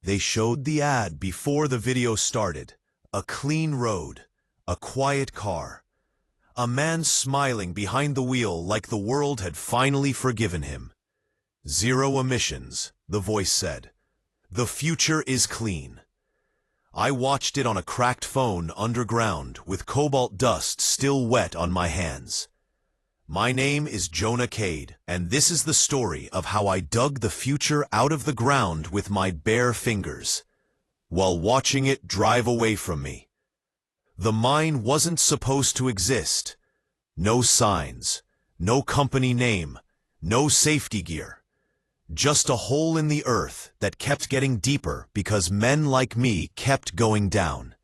They showed the ad before the video started. A clean road, a quiet car, a man smiling behind the wheel like the world had finally forgiven him. "Zero emissions," the voice said. "The future is clean." I watched it on a cracked phone underground with cobalt dust still wet on my hands. My name is Jonah Kade, and this is the story of how I dug the future out of the ground with my bare fingers, while watching it drive away from me. The mine wasn't supposed to exist. No signs, no company name, no safety gear. Just a hole in the earth that kept getting deeper because men like me kept going down.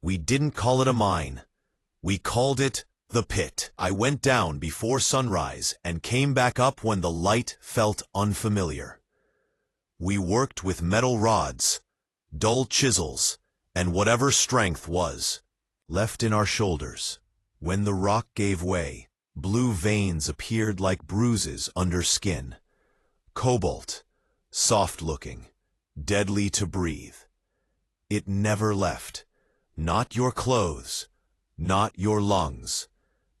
We didn't call it a mine. We called it the pit. I went down before sunrise and came back up when the light felt unfamiliar. We worked with metal rods, dull chisels, and whatever strength was left in our shoulders. When the rock gave way, blue veins appeared like bruises under skin. Cobalt, soft-looking, deadly to breathe. It never left. Not your clothes, not your lungs,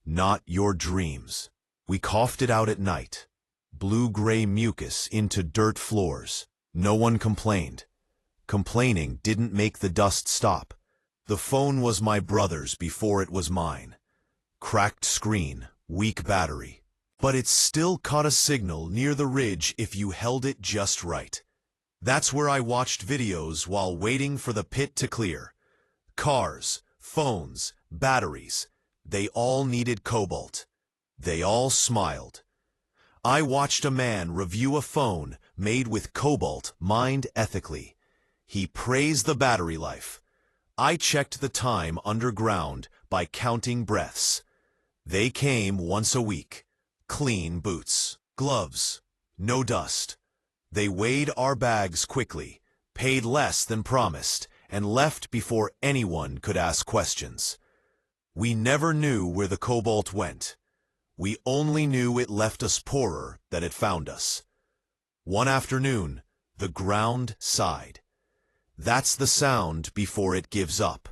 not your dreams. We coughed it out at night. Blue-gray mucus into dirt floors. No one complained. Complaining didn't make the dust stop. The phone was my brother's before it was mine. Cracked screen, weak battery. But it still caught a signal near the ridge if you held it just right. That's where I watched videos while waiting for the pit to clear. Cars, phones, batteries, they all needed cobalt. They all smiled. I watched a man review a phone made with cobalt mined ethically. He praised the battery life. I checked the time underground by counting breaths. They came once a week. Clean boots, gloves, no dust. They weighed our bags quickly, paid less than promised, and left before anyone could ask questions. We never knew where the cobalt went. We only knew it left us poorer than it found us. One afternoon, the ground sighed. That's the sound before it gives up.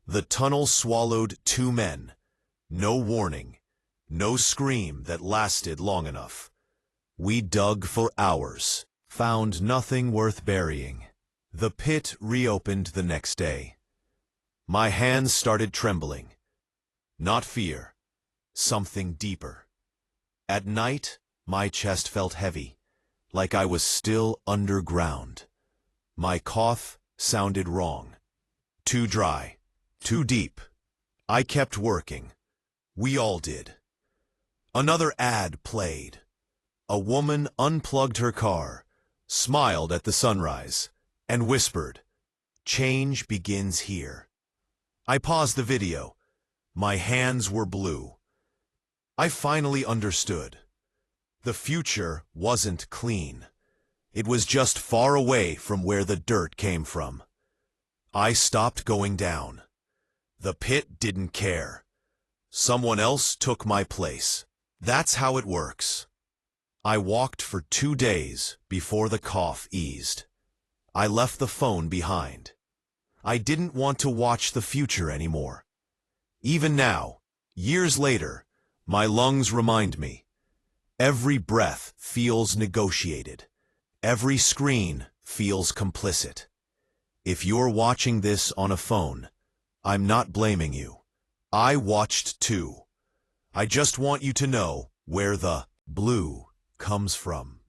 The tunnel swallowed 2 men. No warning. No scream that lasted long enough. We dug for hours, found nothing worth burying. The pit reopened the next day. My hands started trembling. Not fear, something deeper. At night, my chest felt heavy, like I was still underground. My cough sounded wrong. Too dry, too deep. I kept working. We all did. Another ad played. A woman unplugged her car, smiled at the sunrise, and whispered, "Change begins here." I paused the video. My hands were blue. I finally understood. The future wasn't clean. It was just far away from where the dirt came from. I stopped going down. The pit didn't care. Someone else took my place. That's how it works. I walked for 2 days before the cough eased. I left the phone behind. I didn't want to watch the future anymore. Even now, years later, my lungs remind me. Every breath feels negotiated. Every screen feels complicit. If you're watching this on a phone, I'm not blaming you. I watched too. I just want you to know where the blue comes from.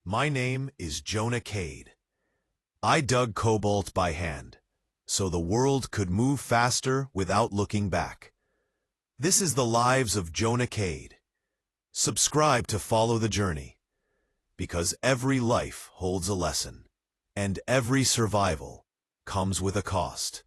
My name is Jonah Kade. I dug cobalt by hand, so the world could move faster without looking back. This is the lives of Jonah Kade. Subscribe to follow the journey, because every life holds a lesson, and every survival comes with a cost.